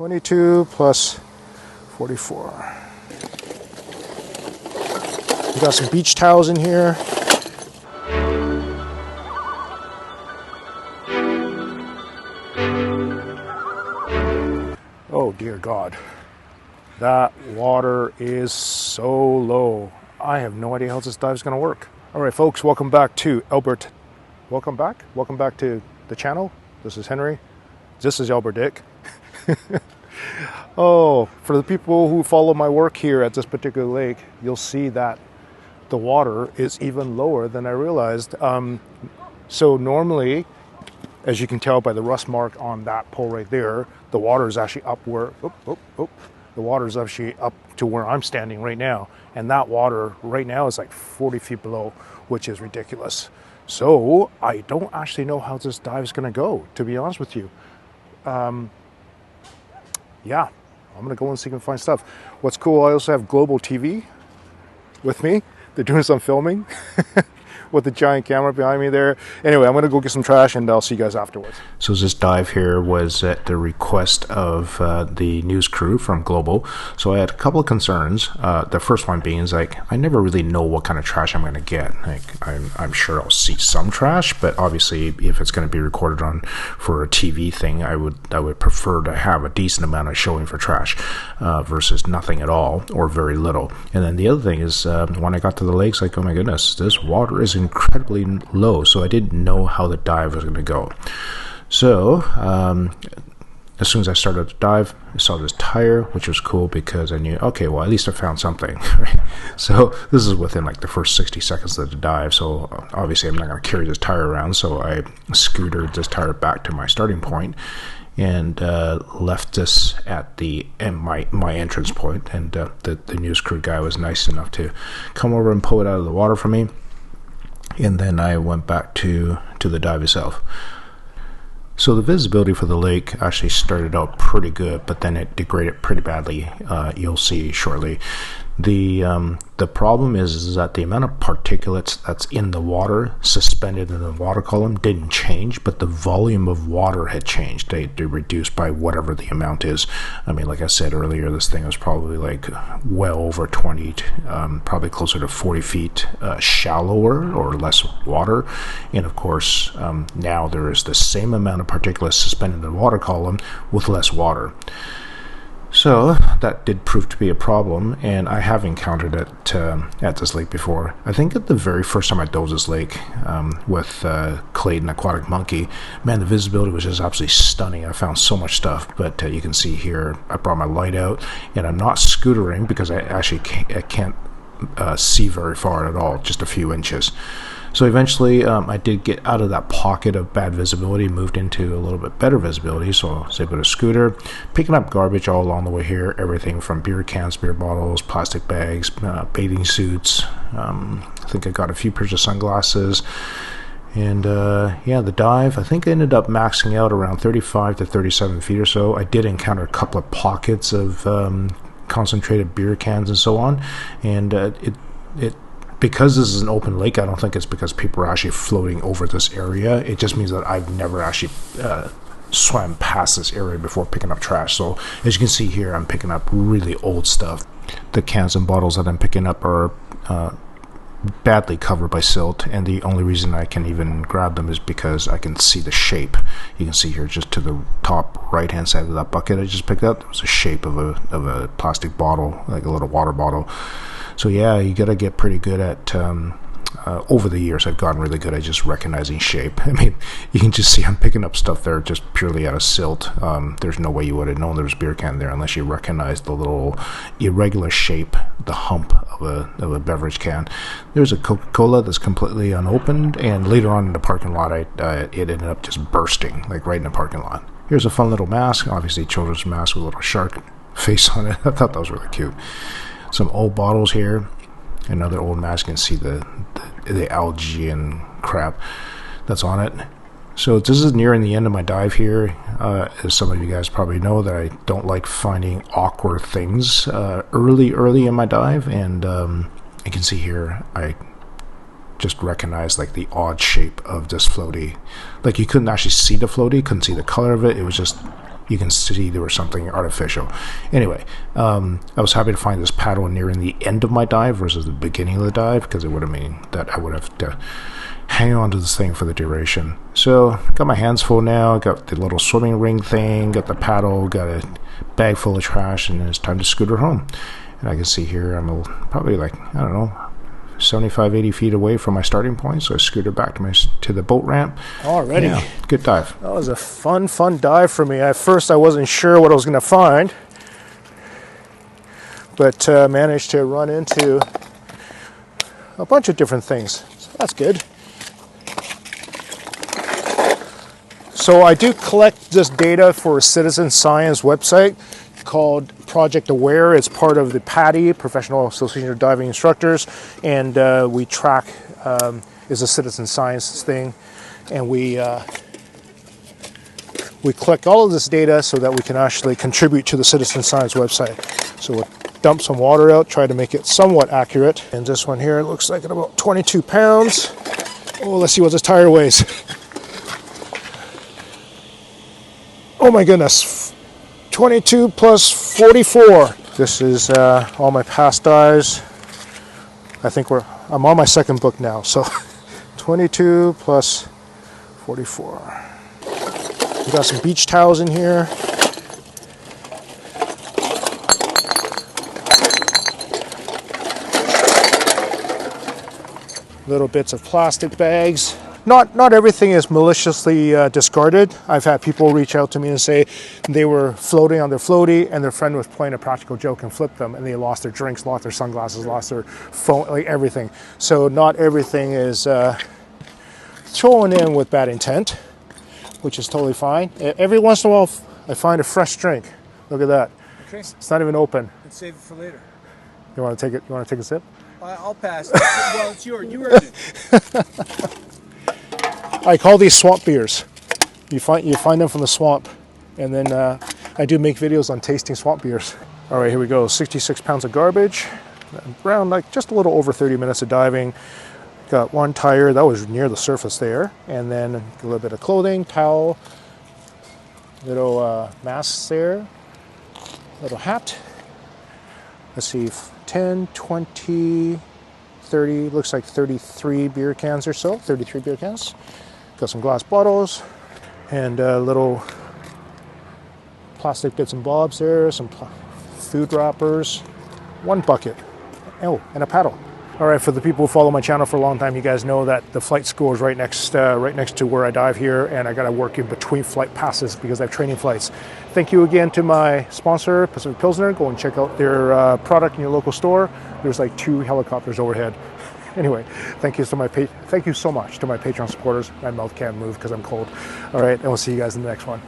22 plus 44. We got some beach towels in here. Oh dear God. That water is so low. I have no idea how this dive is going to work. All right, folks, welcome back to Albert. Welcome back to the channel. This is Henry. This is Albert Dyck. Oh, for the people who follow my work here at this particular lake, you'll see that the water is even lower than I realized. So normally, as you can tell by the rust mark on that pole right there, the water is actually up where, the water is actually up to where I'm standing right now. And that water right now is like 40 feet below, which is ridiculous. So I don't actually know how this dive is going to go, to be honest with you. Yeah, I'm going to go and see if I can find stuff. What's cool, I also have Global TV with me. They're doing some filming with the giant camera behind me there. Anyway, I'm going to go get some trash and I'll see you guys afterwards. So this dive here was at the request of the news crew from Global. So I had a couple of concerns. The first one being is like, I never really know what kind of trash I'm going to get. Like, I'm sure I'll see some trash, but obviously if it's going to be recorded on for a TV thing, I would prefer to have a decent amount of showing for trash versus nothing at all or very little. And then the other thing is when I got to the lakes, like, oh my goodness, this water is incredibly low, so I didn't know how the dive was going to go. So as soon as I started to dive, I saw this tire, which was cool because I knew, okay, well, at least I found something. Right? So this is within like the first 60 seconds of the dive, so obviously I'm not going to carry this tire around, so I scootered this tire back to my starting point and left this at my entrance point, and the news crew guy was nice enough to come over and pull it out of the water for me. And then I went back to the dive itself. So the visibility for the lake actually started out pretty good, but then it degraded pretty badly. You'll see shortly. The problem is that the amount of particulates that's in the water, suspended in the water column, didn't change, but the volume of water had changed. They reduced by whatever the amount is. I mean, like I said earlier, this thing was probably like well over 20, probably closer to 40 feet shallower or less water. And of course, now there is the same amount of particulates suspended in the water column with less water. So that did prove to be a problem, and I have encountered it at this lake before. I think at the very first time I dove this lake with Clayton Aquatic Monkey, man, the visibility was just absolutely stunning. I found so much stuff, but you can see here I brought my light out, and I'm not scootering because I can't see very far at all, just a few inches. So eventually I did get out of that pocket of bad visibility, moved into a little bit better visibility, so I was able to scooter, picking up garbage all along the way here, everything from beer cans, beer bottles, plastic bags, bathing suits. I think I got a few pairs of sunglasses. And yeah, the dive, I think I ended up maxing out around 35 to 37 feet or so. I did encounter a couple of pockets of concentrated beer cans and so on, and it because this is an open lake, I don't think it's because people are actually floating over this area. It just means that I've never actually swam past this area before picking up trash. So as you can see here, I'm picking up really old stuff. The cans and bottles that I'm picking up are badly covered by silt, and the only reason I can even grab them is because I can see the shape. You can see here just to the top right hand side of that bucket I just picked up, there was a shape of a plastic bottle, like a little water bottle. So yeah, you gotta get pretty good at over the years I've gotten really good at just recognizing shape. I mean, you can just see I'm picking up stuff there just purely out of silt. There's no way you would have known there was a beer can there unless you recognize the little irregular shape, the hump of a beverage can. There's a Coca-Cola that's completely unopened, and later on in the parking lot it ended up just bursting, like right in the parking lot. Here's a fun little mask, obviously children's mask with a little shark face on it. I thought that was really cute. Some old bottles here, another old mask. You can see the algae and crap that's on it. So this is nearing the end of my dive here. As some of you guys probably know, that I don't like finding awkward things early in my dive, and you can see here I just recognized like the odd shape of this floaty. Like you couldn't actually see the floaty, couldn't see the color of it. It was just you can see there was something artificial. Anyway, I was happy to find this paddle nearing the end of my dive versus the beginning of the dive, because it would have meant that I would have to hang on to this thing for the duration. So got my hands full now, got the little swimming ring thing, got the paddle, got a bag full of trash, and it's time to scooter home. And I can see here I'm probably like, I don't know, 75, 80 feet away from my starting point, so I scooted back to the boat ramp. Already. Yeah, good dive. That was a fun dive for me. At first I wasn't sure what I was going to find, but managed to run into a bunch of different things. So that's good. So I do collect this data for a citizen science website called Project Aware. It's part of the PADI, Professional Association of Diving Instructors, and we track, is a citizen science thing, and we collect all of this data so that we can actually contribute to the citizen science website. So we'll dump some water out, try to make it somewhat accurate. And this one here looks like it's about 22 pounds. Oh, let's see what this tire weighs. Oh my goodness, 22 plus 44. This is all my past dives. I think I'm on my second book now, so 22 plus 44. We got some beach towels in here. Little bits of plastic bags. Not everything is maliciously discarded. I've had people reach out to me and say they were floating on their floaty and their friend was playing a practical joke and flipped them, and they lost their drinks, lost their sunglasses, lost their phone, like everything. So not everything is thrown in with bad intent, which is totally fine. Every once in a while I find a fresh drink. Look at that. Okay. It's not even open. Let's save it for later. You want to take it? You want to take a sip? I'll pass. Well, it's yours. You earned it. I call these swamp beers. You find them from the swamp, and then I do make videos on tasting swamp beers. All right, here we go. 66 pounds of garbage. Around like just a little over 30 minutes of diving. Got one tire that was near the surface there, and then a little bit of clothing, towel, little masks there, little hat. Let's see, 10, 20, 30, looks like 33 beer cans or so, 33 beer cans. Got some glass bottles and little plastic bits and bobs there, some food wrappers, one bucket, oh, and a paddle. All right, for the people who follow my channel for a long time, you guys know that the flight school is right next to where I dive here, and I got to work in between flight passes because I have training flights. Thank you again to my sponsor, Pacific Pilsner. Go and check out their product in your local store. There's like 2 helicopters overhead. Anyway, thank you so much to my Patreon supporters. My mouth can't move because I'm cold. All right, and we'll see you guys in the next one.